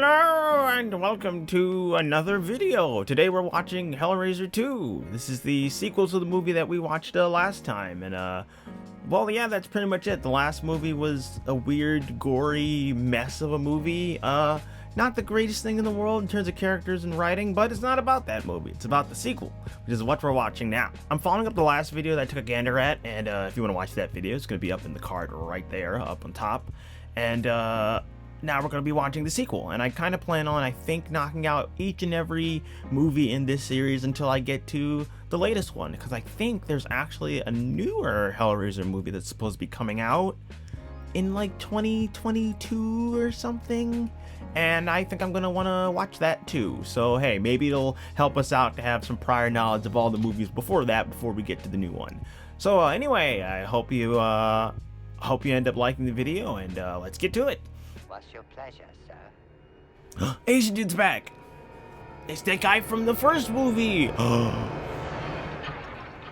Hello and welcome to another video. Today we're watching Hellraiser 2. This is the sequel to the movie that we watched last time, and well, yeah, that's pretty much it. The last movie was a weird, gory mess of a movie. Not the greatest thing in the world in terms of characters and writing, but it's not about that movie. It's about the sequel, which is what we're watching now. I'm following up the last video that I took a gander at, and if you want to watch that video, it's going to be up in the card right there, up on top. And now we're going to be watching the sequel, and I kind of plan on, I think, knocking out each and every movie in this series until I get to the latest one, because I think there's actually a newer Hellraiser movie that's supposed to be coming out in like 2022 or something, and I think I'm going to want to watch that too. So hey, maybe it'll help us out to have some prior knowledge of all the movies before that, before we get to the new one. So anyway, I hope you end up liking the video, and let's get to it. What's your pleasure, sir? Asian dude's back. It's that guy from the first movie.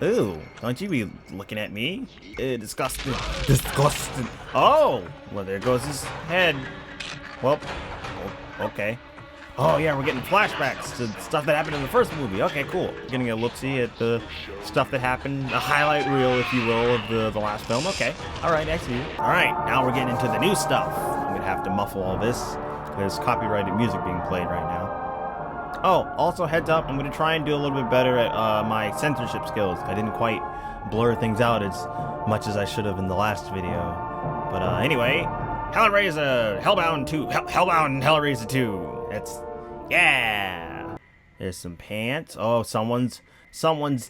Ooh, don't you be looking at me. Disgusting. Disgusting. Oh, well, there goes his head. Well, okay. Oh yeah, we're getting flashbacks to stuff that happened in the first movie. Okay, cool. Getting a look-see at the stuff that happened, a highlight reel, if you will, of the last film. Okay. All right, I see. All right, now we're getting into the new stuff. I'm gonna have to muffle all this. There's copyrighted music being played right now. Oh, also heads up, I'm gonna try and do a little bit better at my censorship skills. I didn't quite blur things out as much as I should have in the last video. But anyway, Hellraiser, Hellbound 2, Hellbound, Hellraiser 2. That's, yeah. There's some pants. Oh, someone's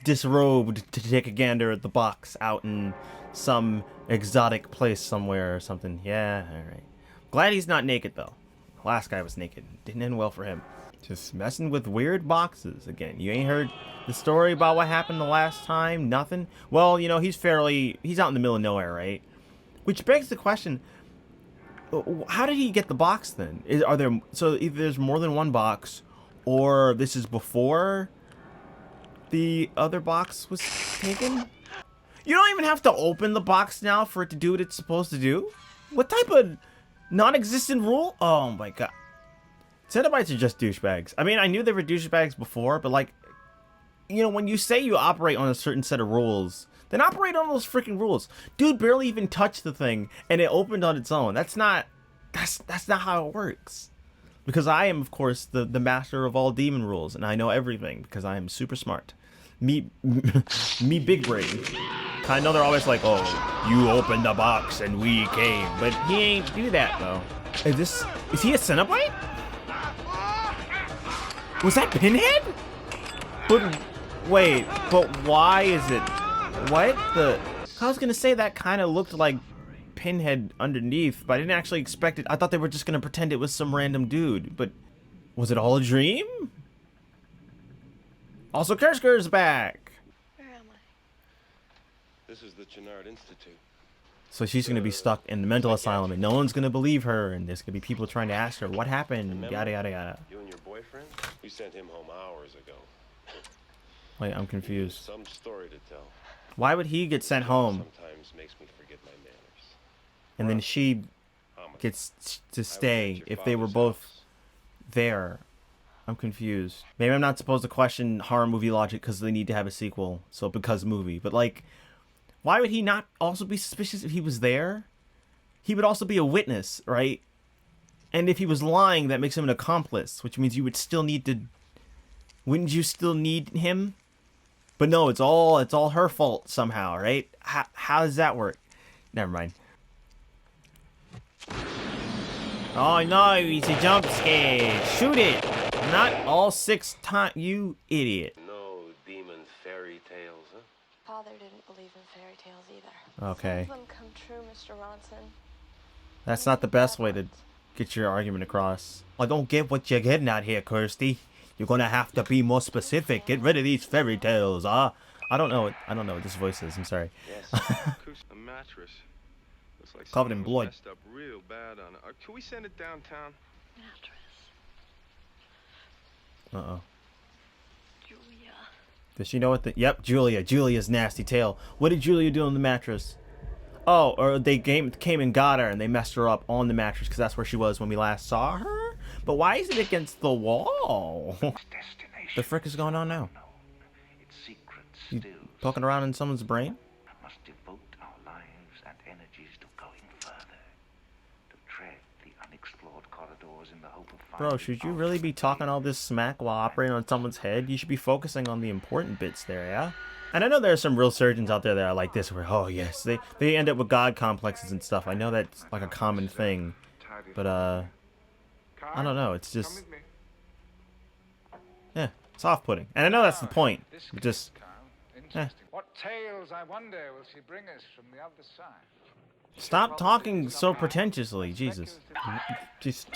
disrobed to take a gander at the box out in some exotic place somewhere or something. Yeah, all right. Glad he's not naked though. The last guy was naked. Didn't end well for him. Just messing with weird boxes again. You ain't heard the story about what happened the last time? Nothing? Well, you know, he's out in the middle of nowhere, right? Which begs the question, how did he get the box then? So either there's more than one box, or this is before the other box was taken? You don't even have to open the box now for it to do what it's supposed to do? What type of non-existent rule? Oh my god. Cenobites are just douchebags. I mean, I knew they were douchebags before, but like, you know, when you say you operate on a certain set of rules, then operate on those freaking rules. Dude barely even touched the thing, and it opened on its own. That's not how it works. Because I am, of course, the master of all demon rules, and I know everything because I am super smart. Me big brain. I know they're always like, oh, you opened the box and we came, but he ain't do that though. Is he a Cenobite? Was that Pinhead? But wait, but why is it? What the? I was gonna say that kind of looked like Pinhead underneath, but I didn't actually expect it. I thought they were just gonna pretend it was some random dude. But was it all a dream? Also, Kirbic back. Where am I? This is the Chenard Institute. So she's gonna be stuck in the mental asylum, and no one's gonna believe her, and there's gonna be people trying to ask her what happened, Remember? yada yada yada. You and your boyfriend? We sent him home hours ago. Wait, I'm confused. Some story to tell. Why would he get sent home, Sometimes makes me forget my manners. and then she gets to stay if they were both there? I'm confused. Maybe I'm not supposed to question horror movie logic because they need to have a sequel, so because movie. But like, why would he not also be suspicious if he was there? He would also be a witness, right? And if he was lying, that makes him an accomplice, which means you would still need to... Wouldn't you still need him? But no, it's all her fault somehow, right? How does that work? Never mind. Oh no, he's a jump scare. Shoot it! Not all 6 times, you idiot. No demon fairy tales, huh? Father didn't believe in fairy tales either. Okay. Some of them come true, Mr. Ronson. That's not the best way to get your argument across. I don't get what you're getting at here, Kirsty. You're gonna have to be more specific. Get rid of these fairy tales, huh? I don't know what this voice is. I'm sorry. Yes. A mattress. Looks like Covered in someone blood. messed up real bad on it. Can we send it downtown? Mattress. Uh-oh. Julia. Does she know what the... Yep, Julia. Julia's nasty tale. What did Julia do on the mattress? Oh, or they came and got her and they messed her up on the mattress because that's where she was when we last saw her? But why is it against the wall? The frick is going on now? You poking around in someone's brain? Must devote our lives and energies to going further, to tread the unexplored corridors in the hope of finding. Bro, should you really be talking all this smack while operating on someone's head? You should be focusing on the important bits there, yeah? And I know there are some real surgeons out there that are like this, where, oh yes, they end up with god complexes and stuff. I know that's like a common thing, but I don't know. It's just, yeah, it's off-putting. And I know that's the point. But just, What tales, I wonder, will she bring us from the other side? stop talking so pretentiously, Jesus. Just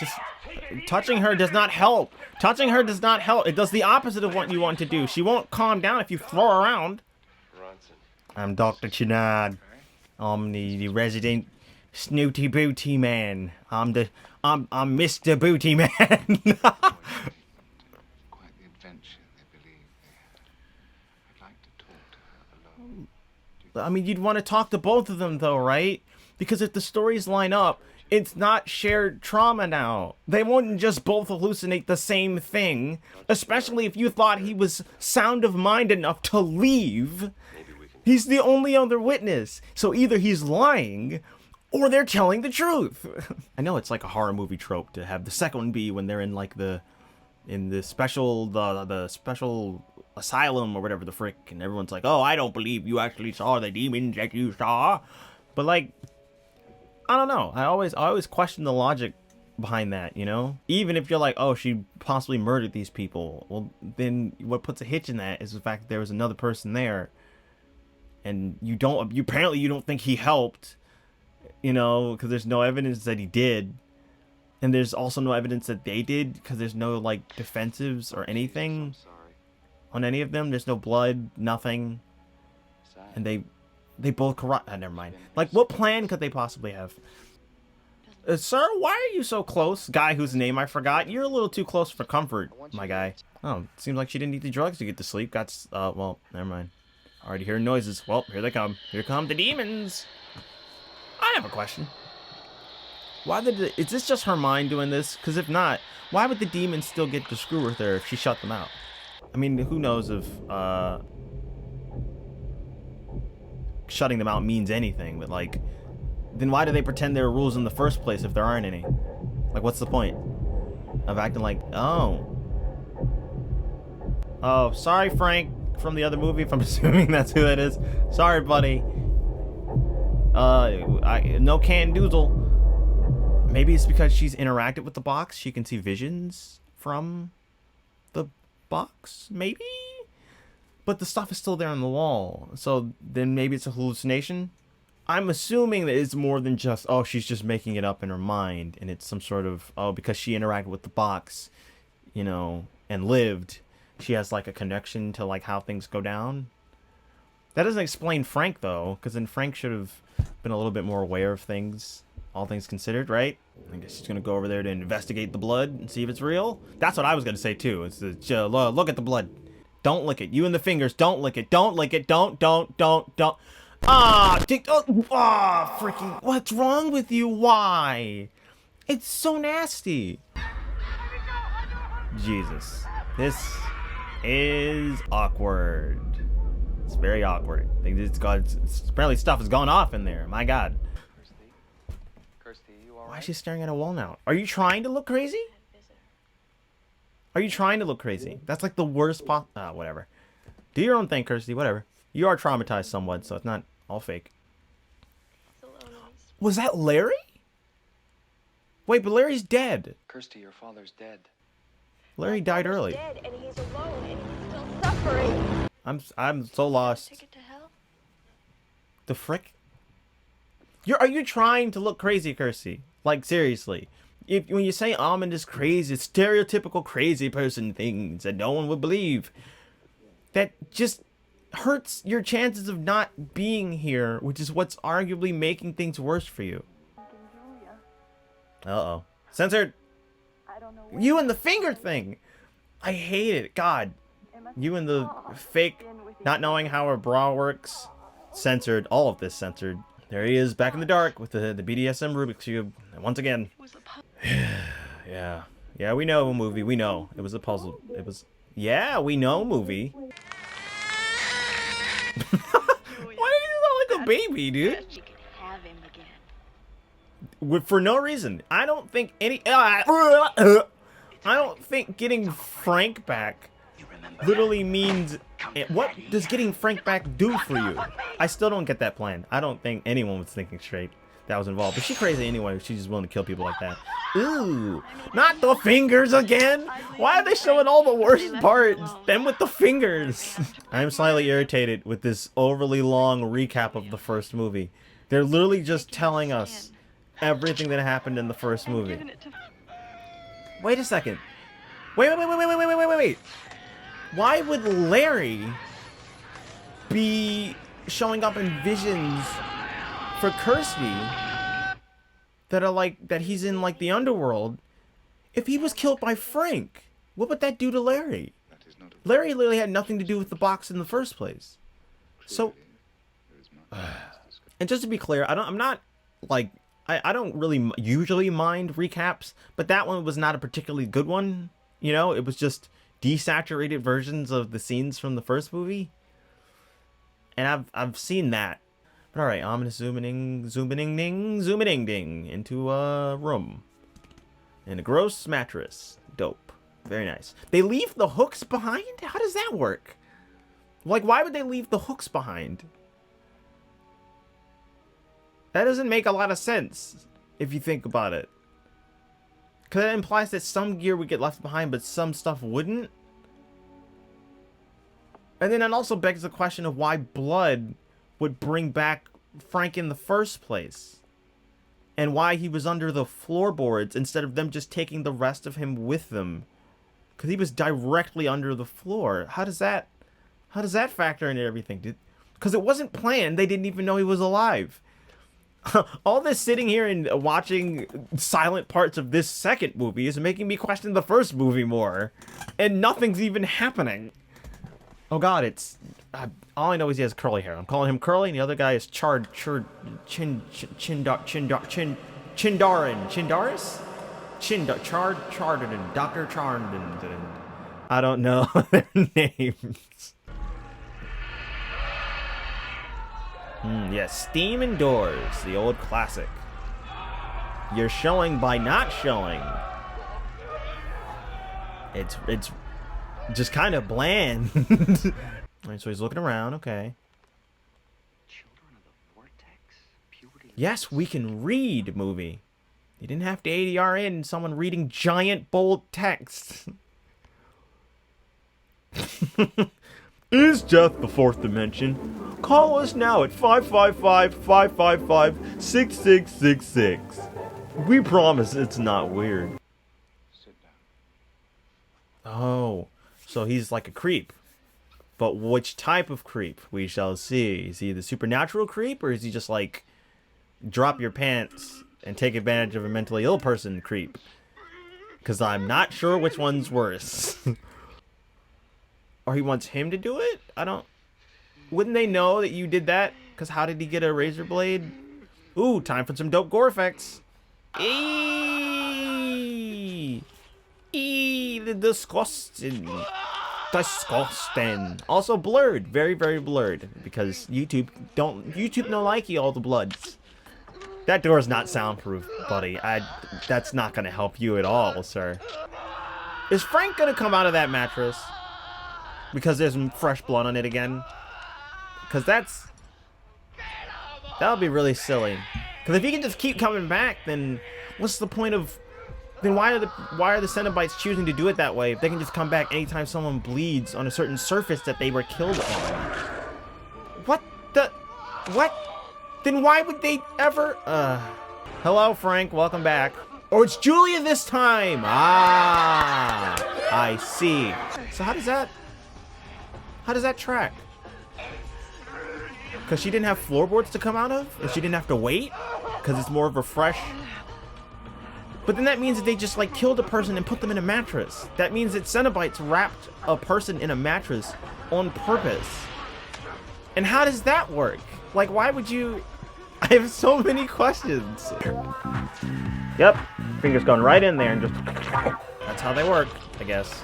touching her does not help. Touching her does not help. It does the opposite of what you want to do. She won't calm down if you throw her around. Ronson. I'm Dr. Chinad. I'm the resident snooty booty man. I'm Mr. Booty Man. Quite the adventure they believe they had. I'd like to talk to her alone. I mean, you'd want to talk to both of them though, right? Because if the stories line up, it's not shared trauma now. They wouldn't just both hallucinate the same thing, especially if you thought he was sound of mind enough to leave. He's the only other witness. So either he's lying or they're telling the truth. I know it's like a horror movie trope to have the second one be when they're in like the special asylum or whatever the frick, and everyone's like, oh, I don't believe you actually saw the demons that you saw. But like, I don't know. I always question the logic behind that, you know? Even if you're like, oh, she possibly murdered these people. Well, then what puts a hitch in that is the fact that there was another person there. And you apparently don't think he helped, you know, because there's no evidence that he did. And there's also no evidence that they did, because there's no, like, defensives or anything on any of them. There's no blood, nothing. And they both corrupt. Never mind. Like, what plan could they possibly have? Sir, why are you so close? Guy whose name I forgot. You're a little too close for comfort, my guy. Oh, seems like she didn't eat the drugs to get to sleep. Well, never mind. Already hearing noises. Well, here they come. Here come the demons. I have a question. Is this just her mind doing this? Because if not, why would the demons still get to screw with her if she shut them out? I mean, who knows if shutting them out means anything, but like, then why do they pretend there are rules in the first place if there aren't any? Like, what's the point of acting like, oh, sorry, Frank from the other movie, if I'm assuming that's who that is. Sorry, buddy. No can doozle. Maybe it's because she's interacted with the box. She can see visions from the box, maybe? But the stuff is still there on the wall. So then maybe it's a hallucination? I'm assuming that it's more than just, oh, she's just making it up in her mind. And it's some sort of, oh, because she interacted with the box, you know, and lived, she has like a connection to like how things go down. That doesn't explain Frank though, because then Frank should have been a little bit more aware of things, all things considered, right? I guess she's gonna go over there to investigate the blood and see if it's real. That's what I was gonna say too. It's look at the blood. Don't lick it. You and the fingers. Don't lick it. Don't lick it. Don't. Freaking. What's wrong with you? Why? It's so nasty. Jesus. This is awkward. It's very awkward. Apparently stuff has gone off in there. My God. Kirsty, you all Why right? is she staring at a wall now? Are you trying to look crazy? Are you trying to look crazy? That's like the worst whatever. Do your own thing, Kirsty. Whatever. You are traumatized somewhat, so it's not all fake. Was that Larry? Wait, but Larry's dead. Kirsty, your father's dead. Larry died early. Dead, and he's alone, and he's still suffering. I'm so lost. Ticket to hell? The frick? Are you trying to look crazy, Kirsty? Like, seriously. When you say Almond is crazy, it's stereotypical crazy person things that no one would believe. That just hurts your chances of not being here, which is what's arguably making things worse for you. Uh-oh. Censored. You and the finger thing. I hate it. God. You and the fake not knowing how a bra works. Censored. All of this censored. There he is, back in the dark with the BDSM Rubik's Cube. And once again. Yeah. Yeah, we know movie. We know. It was a puzzle. It was... Yeah, we know movie. Why do you sound like a baby, dude? You can have him again. For no reason. I don't think I don't think getting Frank back literally means... What does getting Frank back do for you? I still don't get that plan. I don't think anyone was thinking straight that was involved. But she's crazy anyway. She's just willing to kill people like that. Ooh, not the fingers again. Why are they showing all the worst parts? Them with the fingers. I'm slightly irritated with this overly long recap of the first movie. They're literally just telling us everything that happened in the first movie. Wait a second. Wait. Why would Larry be showing up in visions for Kirsty that are like that he's in like the underworld if he was killed by Frank? What would that do to Larry? Larry literally had nothing to do with the box in the first place. So and just to be clear, I'm not like I don't really usually mind recaps, but that one was not a particularly good one. You know, it was just desaturated versions of the scenes from the first movie. And I've seen that. But alright, I'm gonna zooming ding into a room. And a gross mattress. Dope. Very nice. They leave the hooks behind? How does that work? Like, why would they leave the hooks behind? That doesn't make a lot of sense if you think about it. Because it implies that some gear would get left behind, but some stuff wouldn't. And then it also begs the question of why blood would bring back Frank in the first place. And why he was under the floorboards instead of them just taking the rest of him with them. Because he was directly under the floor. How does that factor into everything? Because it wasn't planned. They didn't even know he was alive. All this sitting here and watching silent parts of this second movie is making me question the first movie more. And nothing's even happening. Oh god, it's... all I know is he has curly hair. I'm calling him Curly, and the other guy is Chindarin. Chindaris? Chardarden. Dr. Chardarden. I don't know their names. Yes, Steam and Doors, the old classic. You're showing by not showing. It's just kind of bland. Alright, so he's looking around, okay. Children of the vortex, puberty. Yes, we can read, movie. You didn't have to ADR in someone reading giant bold text. Is Jeff the fourth dimension? Call us now at 555-555-6666. We promise it's not weird. Sit down. Oh, so he's like a creep. But which type of creep? We shall see. Is he the supernatural creep, or is he just like drop your pants and take advantage of a mentally ill person creep? Because I'm not sure which one's worse. Or he wants him to do it? I don't... Wouldn't they know that you did that? Because how did he get a razor blade? Ooh, time for some dope gore effects. Eee! The disgusting. Disgusting. Also blurred. Very, very blurred. Because YouTube don't like you all the bloods. That door is not soundproof, buddy. That's not going to help you at all, sir. Is Frank going to come out of that mattress? Because there's some fresh blood on it again? Because that would be really silly. Because if he can just keep coming back, then what's the point of... Then why are the Cenobites choosing to do it that way if they can just come back anytime someone bleeds on a certain surface that they were killed on? What the... What? Then why would they ever... Hello, Frank. Welcome back. Oh, it's Julia this time! Ah! I see. So how does that track? Because she didn't have floorboards to come out of? And she didn't have to wait? Because it's more of a fresh... But then that means that they just, like, killed a person and put them in a mattress. That means that Cenobites wrapped a person in a mattress on purpose. And how does that work? Like, why would you... I have so many questions. Yep. Fingers going right in there and just... That's how they work, I guess.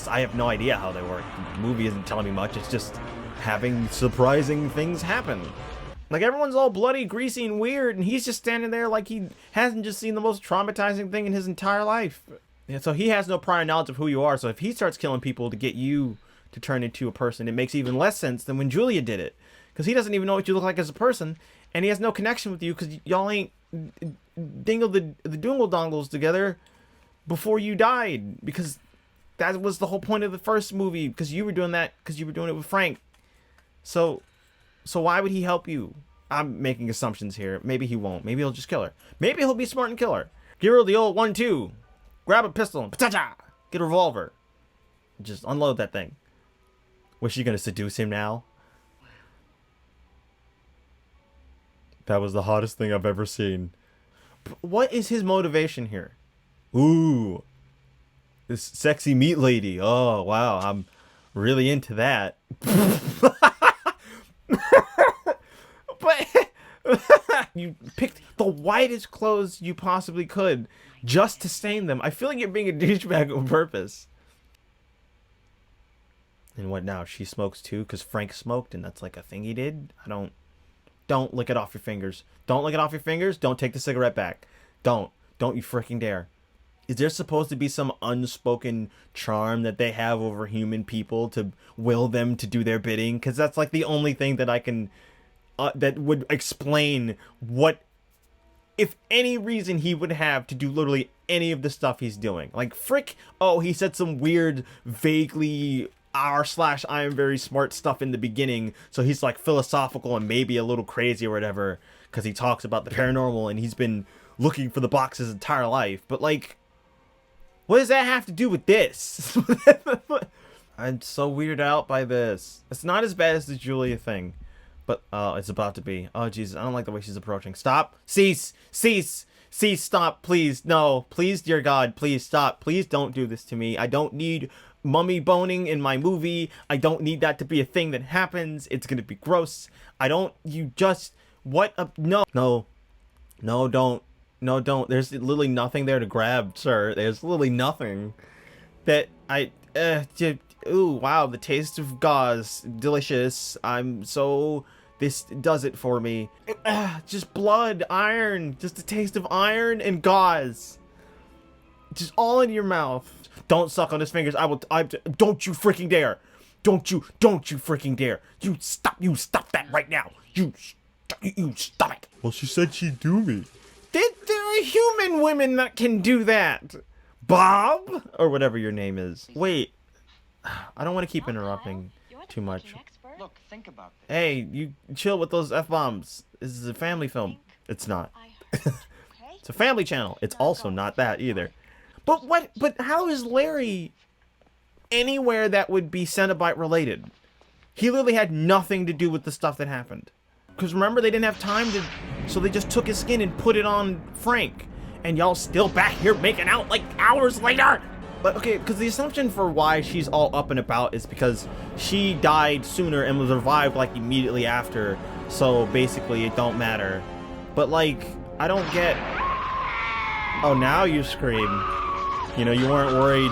I have no idea how they work. The movie isn't telling me much. It's just having surprising things happen. Like, everyone's all bloody, greasy, and weird, and he's just standing there like he hasn't just seen the most traumatizing thing in his entire life. And so he has no prior knowledge of who you are, so if he starts killing people to get you to turn into a person, it makes even less sense than when Julia did it. Because he doesn't even know what you look like as a person, and he has no connection with you because y'all ain't dingled the dingle dongles together before you died. Because that was the whole point of the first movie, because you were doing that because you were doing it with Frank. So why would he help you? I'm making assumptions here. Maybe he won't. Maybe he'll just kill her. Maybe he'll be smart and kill her. Give her the old 1-2. Grab a pistol and pata-cha! Get a revolver. Just unload that thing. Was she gonna seduce him now? That was the hottest thing I've ever seen. What is his motivation here? Ooh. This sexy meat lady. Oh, wow. I'm really into that. But you picked the whitest clothes you possibly could just to stain them. I feel like you're being a douchebag on purpose. And what now? She smokes too because Frank smoked and that's like a thing he did? Don't lick it off your fingers. Don't lick it off your fingers. Don't take the cigarette back. Don't you freaking dare. Is there supposed to be some unspoken charm that they have over human people to will them to do their bidding? Because that's like the only thing that I can... that would explain what, if any reason he would have to do literally any of the stuff he's doing. Like, frick, oh, he said some weird, vaguely r/I am very smart stuff in the beginning, so he's like philosophical and maybe a little crazy or whatever, because he talks about the paranormal and he's been looking for the box his entire life. But like, what does that have to do with this? I'm so weirded out by this. It's not as bad as the Julia thing. But, it's about to be. Oh, Jesus, I don't like the way she's approaching. Stop! Cease! Cease! Cease! Stop! Please! No! Please, dear God, please stop. Please don't do this to me. I don't need mummy boning in my movie. I don't need that to be a thing that happens. It's gonna be gross. I don't... You just... What? No. No. No, don't. No, don't. There's literally nothing there to grab, sir. There's literally nothing that ooh, wow, the taste of gauze, delicious. I'm so... This does it for me. Just blood, iron, just a taste of iron and gauze. Just all in your mouth. Don't suck on his fingers. Don't you freaking dare. Don't you freaking dare. You stop that right now. You stop it. Well, she said she'd do me. There are human women that can do that. Bob? Or whatever your name is. Wait. I don't want to keep interrupting too much. Look, think about this. Hey, you chill with those F-bombs. This is a family film. It's not. It's a family channel. It's also not that either. But what? But how is Larry anywhere that would be Cenobite related? He literally had nothing to do with the stuff that happened. Because remember, they didn't have time to... So they just took his skin and put it on Frank. And y'all still back here making out like hours later. But okay, because the assumption for why she's all up and about is because she died sooner and was revived like immediately after. So basically it don't matter. But like, I don't get... Oh, now you scream. You know, you weren't worried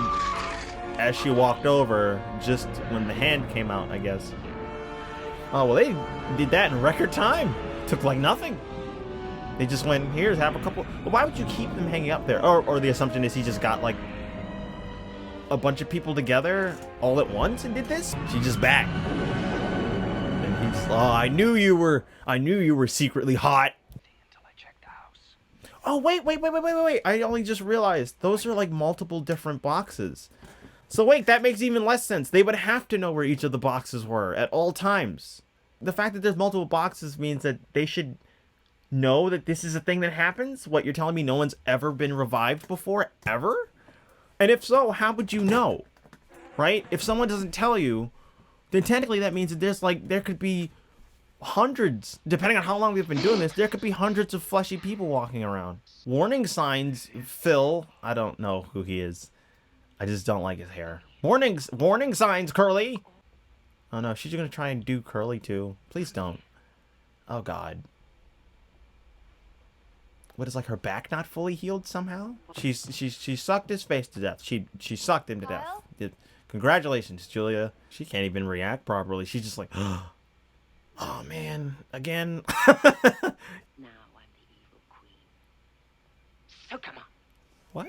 as she walked over, just when the hand came out, I guess. Oh, well, they did that in record time. Took like nothing. They just went, here's, have a couple... Well, why would you keep them hanging up there? Or the assumption is he just got like a bunch of people together all at once and did this? She's just back. And he's, oh, I knew you were secretly hot. Until I check the house. Oh, wait. I only just realized those are like multiple different boxes. So wait, that makes even less sense. They would have to know where each of the boxes were at all times. The fact that there's multiple boxes means that they should know that this is a thing that happens? What, you're telling me no one's ever been revived before? Ever? And if so, how would you know? Right? If someone doesn't tell you, then technically that means that there could be hundreds, depending on how long we've been doing this, there could be hundreds of fleshy people walking around. Warning signs, Phil. I don't know who he is. I just don't like his hair. Warning signs, Curly. Oh no, she's gonna try and do Curly too. Please don't. Oh God. what is like her back not fully healed somehow? She sucked his face to death. She sucked him to death. Congratulations, Julia. She can't even react properly. She's just like, oh man, again. Now I'm the evil queen. So come on. What?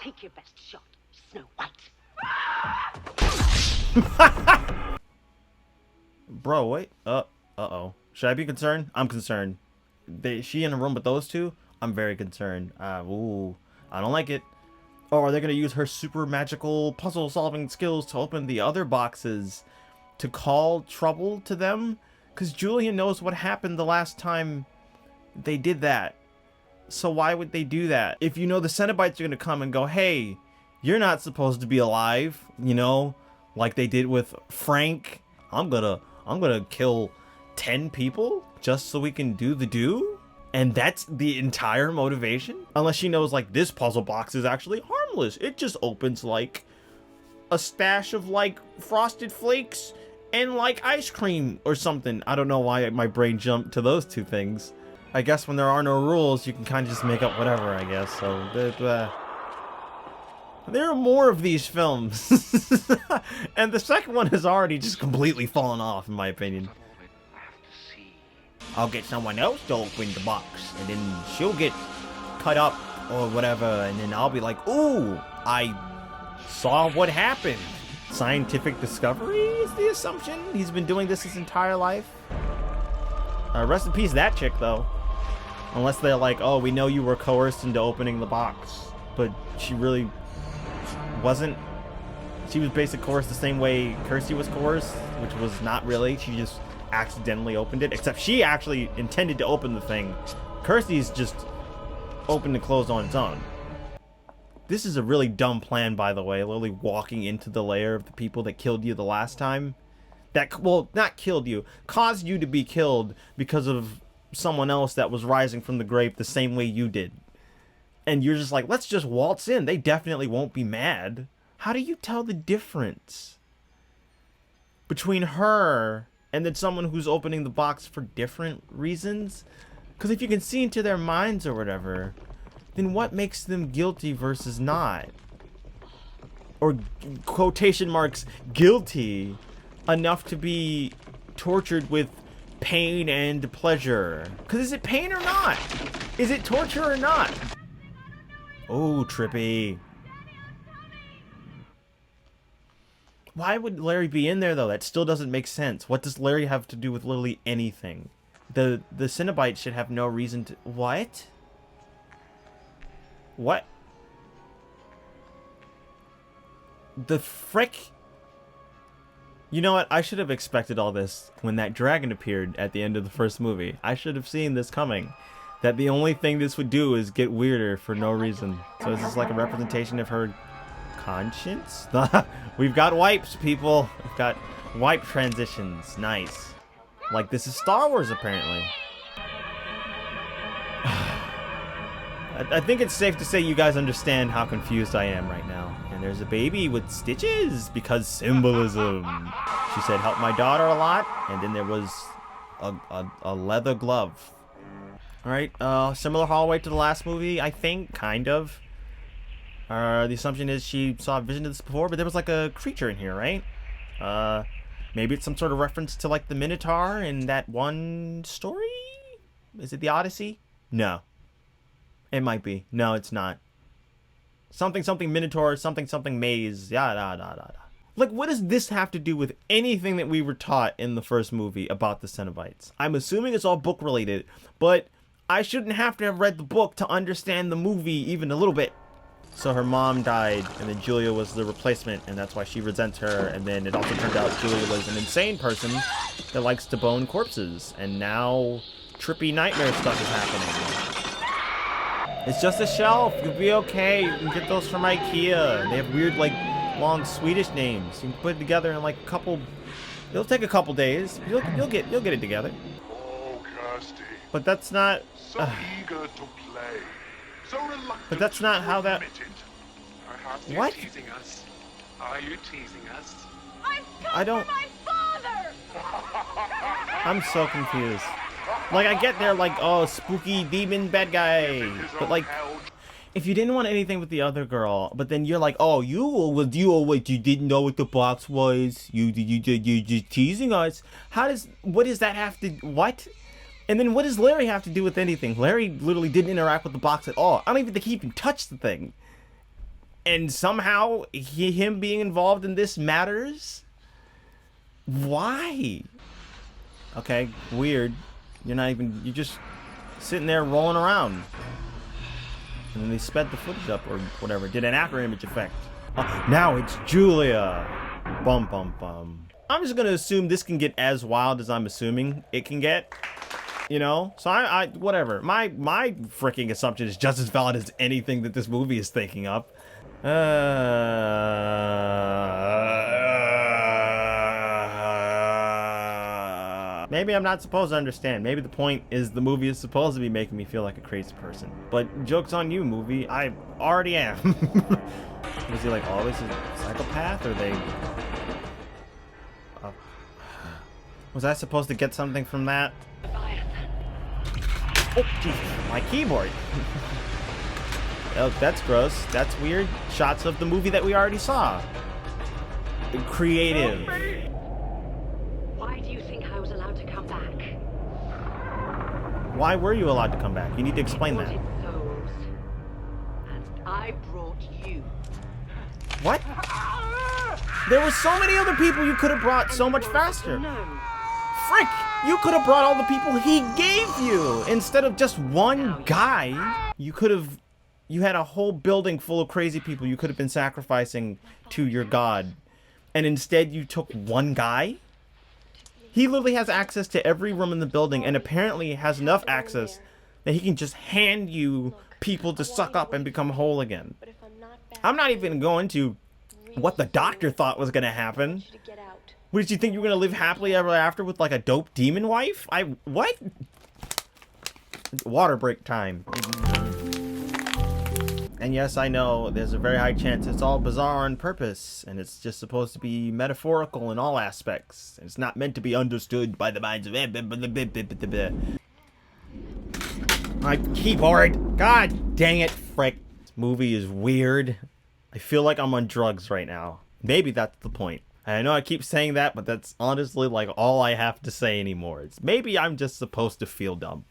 Take your best shot, Snow White. Bro, wait. Uh-oh. Should I be concerned? I'm concerned. She in a room with those two? I'm very concerned. Ooh. I don't like it. Oh, are they going to use her super magical puzzle-solving skills to open the other boxes to call trouble to them? Because Julian knows what happened the last time they did that. So why would they do that? If you know the Cenobites are going to come and go, hey, you're not supposed to be alive, you know, like they did with Frank. I'm gonna kill 10 people just so we can do the do? And that's the entire motivation? Unless she knows, like, this puzzle box is actually harmless. It just opens, like, a stash of, like, Frosted Flakes and, like, ice cream or something. I don't know why my brain jumped to those two things. I guess when there are no rules, you can kind of just make up whatever, I guess. So, there are more of these films. And the second one has already just completely fallen off, in my opinion. I'll get someone else to open the box, and then she'll get cut up or whatever, and then I'll be like, ooh, I saw what happened. Scientific discovery is the assumption. He's been doing this his entire life. Rest in peace, that chick, though. Unless they're like, oh, we know you were coerced into opening the box, but she really wasn't. She was basically coerced the same way Kirsty was coerced, which was not really. She just accidentally opened it, except she actually intended to open the thing. Kirsty's just opened and closed on its own. This is a really dumb plan, by the way, literally walking into the lair of the people that killed you the last time. That, well, not killed you, caused you to be killed because of someone else that was rising from the grave the same way you did. And you're just like, let's just waltz in. They definitely won't be mad. How do you tell the difference between her and then someone who's opening the box for different reasons? Because if you can see into their minds or whatever, then what makes them guilty versus not? Or, quotation marks, guilty enough to be tortured with pain and pleasure? Because is it pain or not? Is it torture or not? Oh, trippy. Why would Larry be in there, though? That still doesn't make sense. What does Larry have to do with literally anything? The Cenobites should have no reason to... What? What? The frick? You know what? I should have expected all this when that dragon appeared at the end of the first movie. I should have seen this coming. That the only thing this would do is get weirder for no reason. So is this like a representation of her conscience? We've got wipes, people. We've got wipe transitions. Nice. Like this is Star Wars, apparently. I think it's safe to say you guys understand how confused I am right now. And there's a baby with stitches because symbolism. She said, help my daughter a lot. And then there was a leather glove. Alright, similar hallway to the last movie, I think, kind of. The assumption is she saw a vision of this before, but there was like a creature in here, right? Maybe it's some sort of reference to like the Minotaur in that one story? Is it the Odyssey? No. It might be. No, it's not. Something Minotaur, something maze. Yeah. Like, what does this have to do with anything that we were taught in the first movie about the Cenobites? I'm assuming it's all book related, but I shouldn't have to have read the book to understand the movie even a little bit. So her mom died, and then Julia was the replacement, and that's why she resents her. And then it also turned out Julia was an insane person that likes to bone corpses. And now trippy nightmare stuff is happening. It's just a shelf. You'll be okay. You can get those from IKEA. They have weird, like, long Swedish names. You can put it together in like a couple. It'll take a couple days. You'll get it together. Oh, Kirsty. But that's not. So eager to play. So reluctant. But that's not how that. Perhaps you're What? teasing us. Are you teasing us? I've come I don't. for my father! I'm so confused. Like, I get there, like, oh, spooky demon bad guy. But, like, if you didn't want anything with the other girl, but then you're like, oh, you didn't know what the box was. You're just teasing us. What does that have to, what? And then what does Larry have to do with anything? Larry literally didn't interact with the box at all. I don't even think he even touched the thing. And somehow, him being involved in this matters? Why? Okay, weird. You're just sitting there rolling around. And then they sped the footage up or whatever. Did an after image effect. Oh, now it's Julia. Bum, bum, bum. I'm just going to assume this can get as wild as I'm assuming it can get. You know? So I whatever. My freaking assumption is just as valid as anything that this movie is thinking of. Maybe I'm not supposed to understand. Maybe the point is the movie is supposed to be making me feel like a crazy person. But joke's on you, movie. I already am. Was he like always a psychopath, or they... was I supposed to get something from that? Oh, Jesus. My keyboard. Oh, that's gross. That's weird. Shots of the movie that we already saw. Creative. Why do you think I was allowed to come back? Why were you allowed to come back? You need to explain that. Souls. And I brought you. What? There were so many other people you could have brought so much faster. No. Frick! You could have brought all the people he gave you instead of just one guy. You had a whole building full of crazy people you could have been sacrificing to your god. And instead you took one guy? He literally has access to every room in the building and apparently has enough access that he can just hand you people to suck up and become whole again. I'm not even going to what the doctor thought was going to happen. What, did you think you were going to live happily ever after with like a dope demon wife? What? Water break time. And yes, I know there's a very high chance it's all bizarre on purpose, and it's just supposed to be metaphorical in all aspects. It's not meant to be understood by the minds of... My keyboard! God dang it, frick. This movie is weird. I feel like I'm on drugs right now. Maybe that's the point. And I know I keep saying that, but that's honestly like all I have to say anymore. It's maybe I'm just supposed to feel dumb.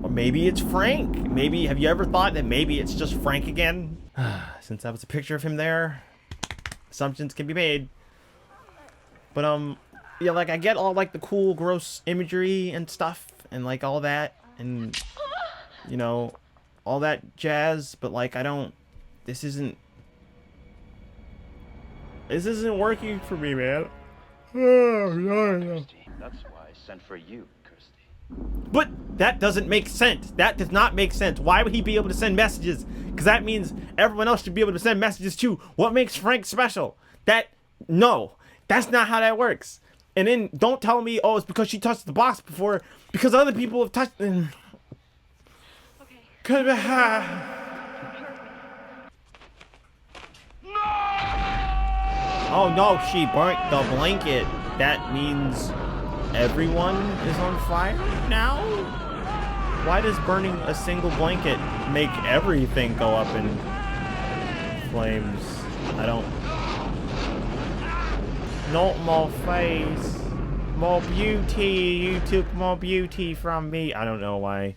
Or maybe it's Frank. Maybe, have you ever thought that maybe it's just Frank again? Since that was a picture of him there, assumptions can be made. But, yeah, like, I get all, like, the cool, gross imagery and stuff, and, like, all that, and, you know, all that jazz, but, like, this isn't working for me, man. That's why I sent for you. But that doesn't make sense. That does not make sense. Why would he be able to send messages? Because that means everyone else should be able to send messages too. What makes Frank special? No, that's not how that works. And then don't tell me, oh, it's because she touched the box before, because other people have touched. Okay. Oh no, she burnt the blanket. That means everyone is on fire now? Why does burning a single blanket make everything go up in flames? I don't... Not my face. More beauty. You took more beauty from me. I don't know why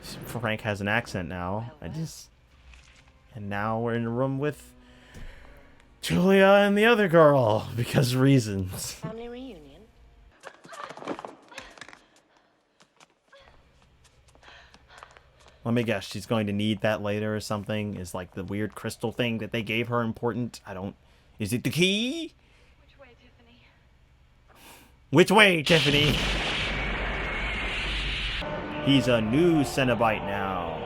Frank has an accent now. And now we're in a room with Julia and the other girl. Because reasons. Family reunion. Let me guess, she's going to need that later or something? Is like the weird crystal thing that they gave her important? Is it the key? Which way, Tiffany? Which way, Tiffany? He's a new Cenobite now.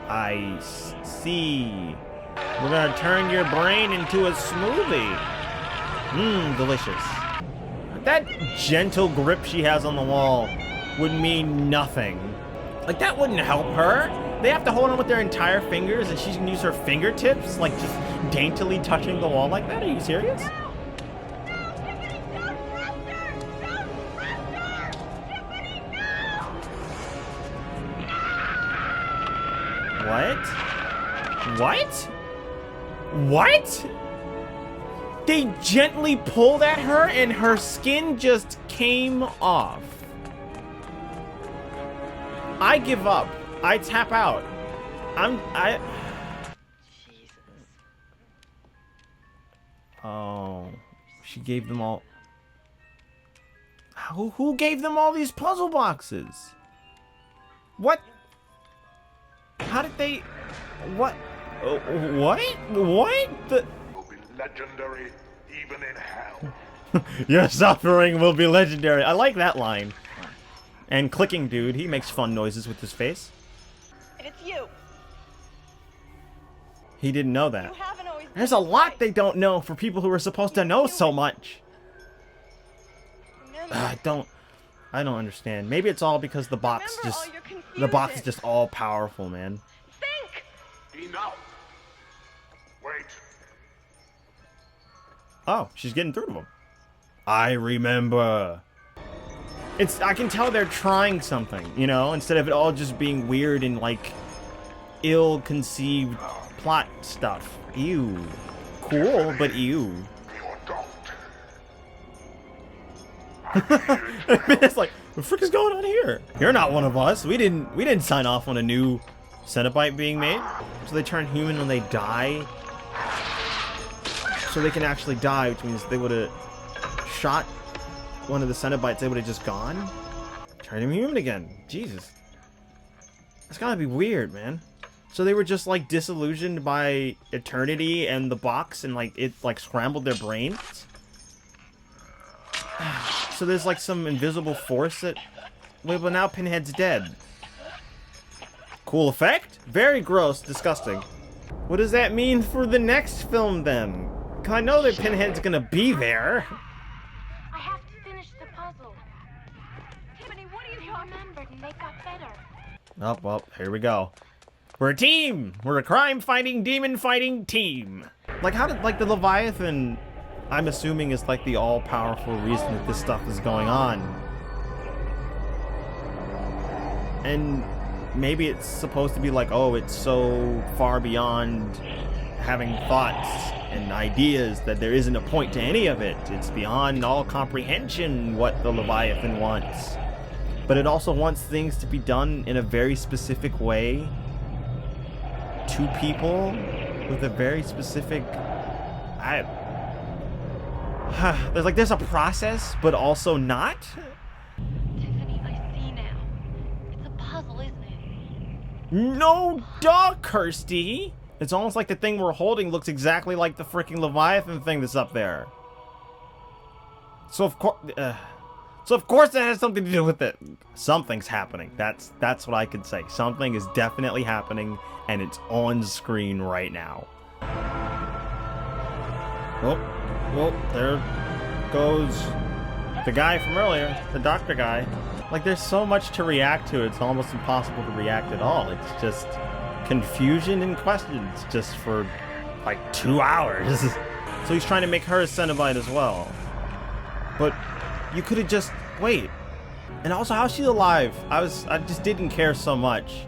I see. We're gonna turn your brain into a smoothie. Mmm, delicious. That gentle grip she has on the wall would mean nothing. Like, that wouldn't help her. They have to hold on with their entire fingers, and she can use her fingertips, like, just daintily touching the wall like that? Are you serious? What? What? They gently pulled at her and her skin just came off. I give up. I tap out. Jesus. Oh, she gave them all. Who gave them all these puzzle boxes? What? How did they? What? What? What? Will be legendary even in hell. Your suffering will be legendary. I like that line. And Clicking Dude, he makes fun noises with his face. And it's you. He didn't know that. You haven't always There's a lot they don't know for people who are supposed to know so much. I don't understand. Maybe it's all because the box is just all powerful, man. Think. Enough. Wait. Oh, she's getting through to him. I remember. I can tell they're trying something, you know, instead of it all just being weird and like ill-conceived plot stuff. Ew. Cool, but ew. It's like, what the frick is going on here? You're not one of us. We didn't sign off on a new Cenobite being made. So they turn human when they die. So they can actually die, which means they would have shot one of the Cenobites, they would have just gone. Turn him human again. Jesus. That's gotta be weird, man. So they were just like disillusioned by eternity and the box, and like it like scrambled their brains. So there's like some invisible force that... Wait, but now Pinhead's dead. Cool effect? Very gross, disgusting. What does that mean for the next film then? 'Cause I know that Pinhead's gonna be there. I have to finish the puzzle. Tiffany, what do you Remembered and they got better. Oh, well, here we go. We're a team! We're a crime-fighting, demon-fighting team! Like, how did, like, the Leviathan, I'm assuming, is, like, the all-powerful reason that this stuff is going on. And maybe it's supposed to be like, oh, it's so far beyond having thoughts and ideas that there isn't a point to any of it. It's beyond all comprehension what the Leviathan wants. But it also wants things to be done in a very specific way to people with a very specific... there's a process, but also not. Tiffany, I see now. It's a puzzle, isn't it? No, duh, Kirsty. It's almost like the thing we're holding looks exactly like the freaking Leviathan thing that's up there. So of course that has something to do with it. Something's happening. That's what I could say. Something is definitely happening, and it's on screen right now. Oh, there goes the guy from earlier, the doctor guy. Like, there's so much to react to, it's almost impossible to react at all. It's just confusion and questions just for like 2 hours. So he's trying to make her a Cenobite as well. But you could have just wait. And also, how's she alive? I just didn't care so much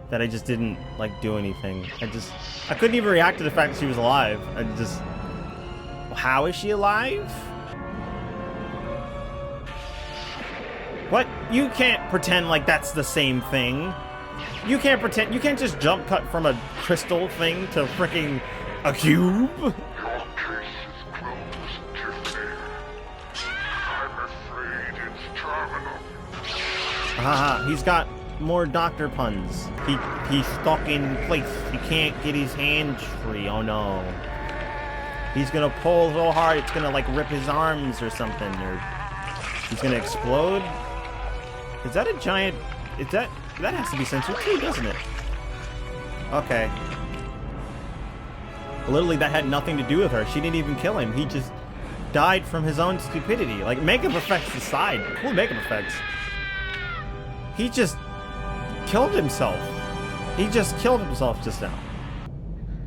that I just didn't like do anything. I couldn't even react to the fact that she was alive. How is she alive? What? You can't pretend like that's the same thing. You can't pretend. You can't just jump cut from a crystal thing to freaking a cube. Your case is closed, Tiffany. I'm afraid it's terminal. Haha, he's got more doctor puns. He's stuck in place. He can't get his hands free. Oh no. He's gonna pull so hard it's gonna like rip his arms or something, or he's gonna explode. Is that a giant? That has to be censored too, doesn't it? Okay. Literally, that had nothing to do with her. She didn't even kill him. He just died from his own stupidity. Like, makeup effects aside, cool makeup effects. He just killed himself. He just killed himself just now.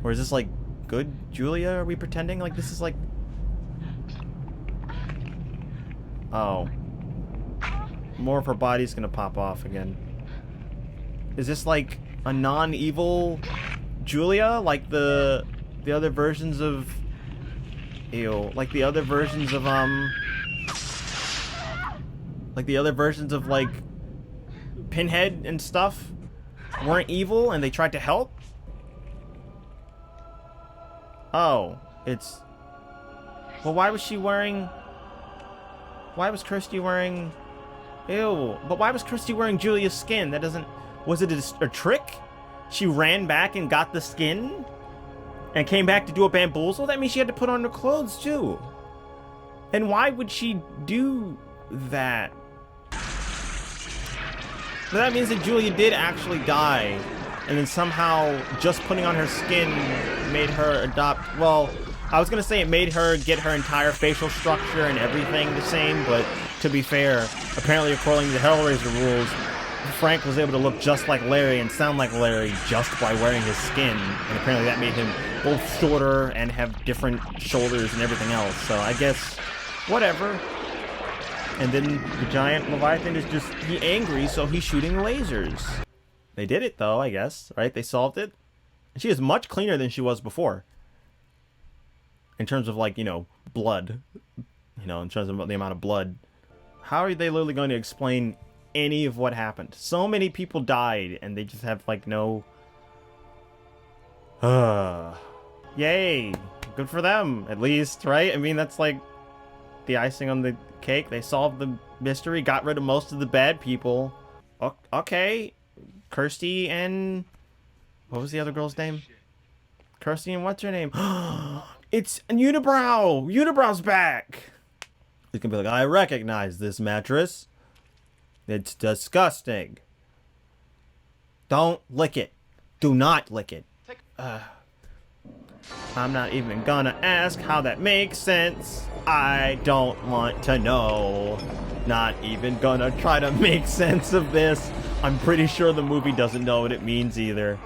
Or is this like good Julia? Are we pretending like this is like... Oh. More of her body's gonna pop off again. Is this like a non-evil Julia, like the other versions of, like the other versions of like Pinhead and stuff weren't evil and they tried to help? Oh, it's... Well, why was Kirsty wearing... Ew, but why was Kirsty wearing Julia's skin? That doesn't... Was it a trick? She ran back and got the skin? And came back to do a bamboozle? That means she had to put on her clothes, too. And why would she do that? So that means that Julia did actually die. And then somehow just putting on her skin made her adopt... Well, I was going to say it made her get her entire facial structure and everything the same. But to be fair, apparently according to the Hellraiser rules, Frank was able to look just like Larry and sound like Larry just by wearing his skin. And apparently that made him both shorter and have different shoulders and everything else. So I guess, whatever. And then the giant Leviathan is just, he angry, so he's shooting lasers. They did it though, I guess, right? They solved it. And she is much cleaner than she was before. In terms of like, you know, blood. You know, in terms of the amount of blood. How are they literally going to explain any of what happened? So many people died and they just have like no... Yay! Good for them, at least, right? I mean, that's like the icing on the cake. They solved the mystery, got rid of most of the bad people. Okay. Kirsty and... What was the other girl's name? Kirsty and what's her name? It's Unibrow! Unibrow's back! You can be like, I recognize this mattress. It's disgusting. Don't lick it. Do not lick it. I'm not even gonna ask how that makes sense. I don't want to know. Not even gonna try to make sense of this. I'm pretty sure the movie doesn't know what it means either.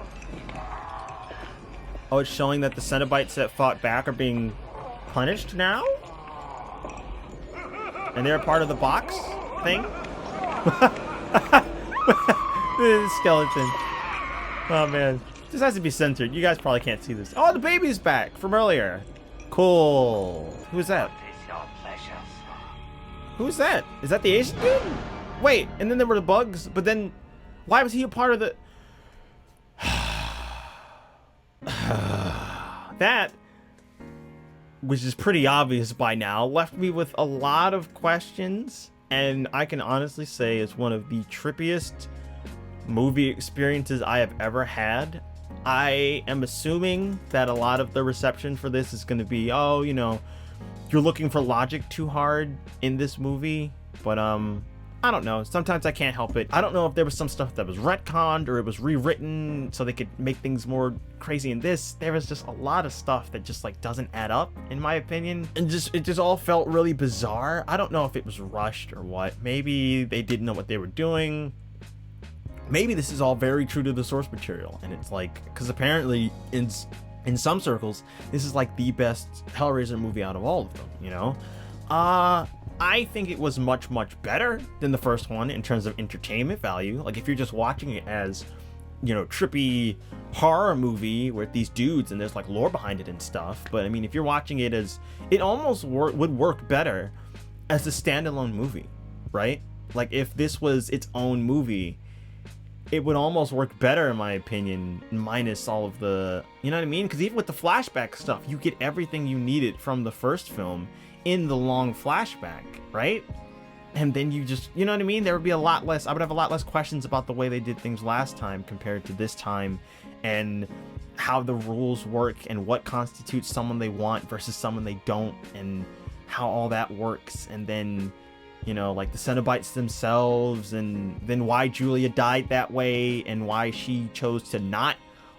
Oh, it's showing that the Cenobites that fought back are being punished now? And they're a part of the box thing? The skeleton. Oh, man. This has to be censored. You guys probably can't see this. Oh, the baby's back from earlier. Cool. Who's that? Who's that? Is that the Asian dude? Wait, and then there were the bugs, but then why was he a part of the... That, which is pretty obvious by now, left me with a lot of questions, and I can honestly say it's one of the trippiest movie experiences I have ever had. I am assuming that a lot of the reception for this is going to be, oh, you know, you're looking for logic too hard in this movie, but I don't know. Sometimes I can't help it. I don't know if there was some stuff that was retconned or it was rewritten so they could make things more crazy in this. There was just a lot of stuff that just like doesn't add up in my opinion. And it just all felt really bizarre. I don't know if it was rushed or what. Maybe they didn't know what they were doing. Maybe this is all very true to the source material. And it's like, because apparently in some circles, this is like the best Hellraiser movie out of all of them, you know? I think it was much, much better than the first one in terms of entertainment value. Like, if you're just watching it as, you know, trippy horror movie with these dudes and there's, like, lore behind it and stuff. But, I mean, if you're watching it as... It almost would work better as a standalone movie, right? Like, if this was its own movie, it would almost work better, in my opinion, minus all of the... You know what I mean? Because even with the flashback stuff, you get everything you needed from the first film in the long flashback, right? And then you just, you know what I mean? There would be a lot less, I would have a lot less questions about the way they did things last time compared to this time, and how the rules work and what constitutes someone they want versus someone they don't, and how all that works. And then, you know, like the Cenobites themselves, and then why Julia died that way, and why she chose to not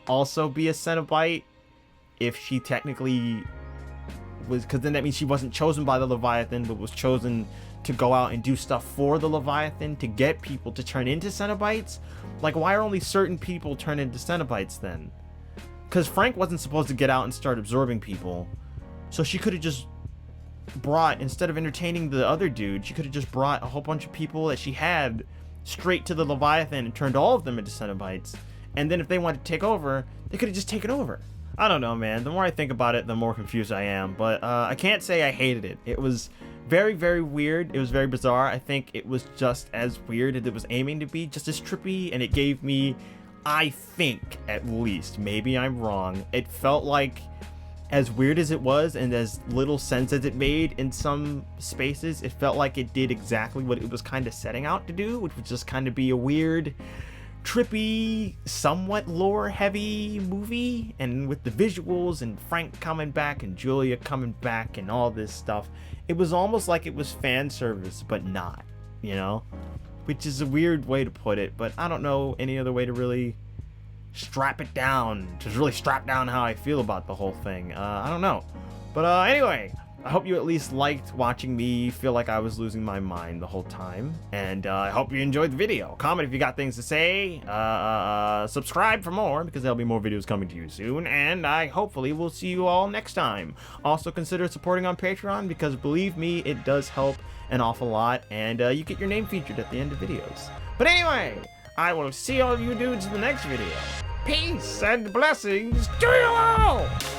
also be a Cenobite if she technically was, because then that means she wasn't chosen by the Leviathan, but was chosen to go out and do stuff for the Leviathan to get people to turn into Cenobites. Like, why are only certain people turn into Cenobites then? Because Frank wasn't supposed to get out and start absorbing people, so she could have just brought, instead of entertaining the other dude, she could have just brought a whole bunch of people that she had straight to the Leviathan and turned all of them into Cenobites, and then if they wanted to take over, they could have just taken over. I don't know, man. The more I think about it, the more confused I am. But I can't say I hated it. It was very, very weird. It was very bizarre. I think it was just as weird as it was aiming to be, just as trippy, and it gave me, I think, at least, maybe I'm wrong, it felt like, as weird as it was and as little sense as it made in some spaces, it felt like it did exactly what it was kind of setting out to do, which would just kind of be a weird, trippy, somewhat lore-heavy movie. And with the visuals and Frank coming back and Julia coming back and all this stuff, it was almost like it was fan service, but not, you know? Which is a weird way to put it, but I don't know any other way to really strap it down, to really strap down how I feel about the whole thing. I don't know. But anyway, I hope you at least liked watching me feel like I was losing my mind the whole time. And I hope you enjoyed the video. Comment if you got things to say. Subscribe for more, because there'll be more videos coming to you soon. And I hopefully will see you all next time. Also consider supporting on Patreon, because believe me, it does help an awful lot. And you get your name featured at the end of videos. But anyway, I will see all of you dudes in the next video. Peace and blessings to you all!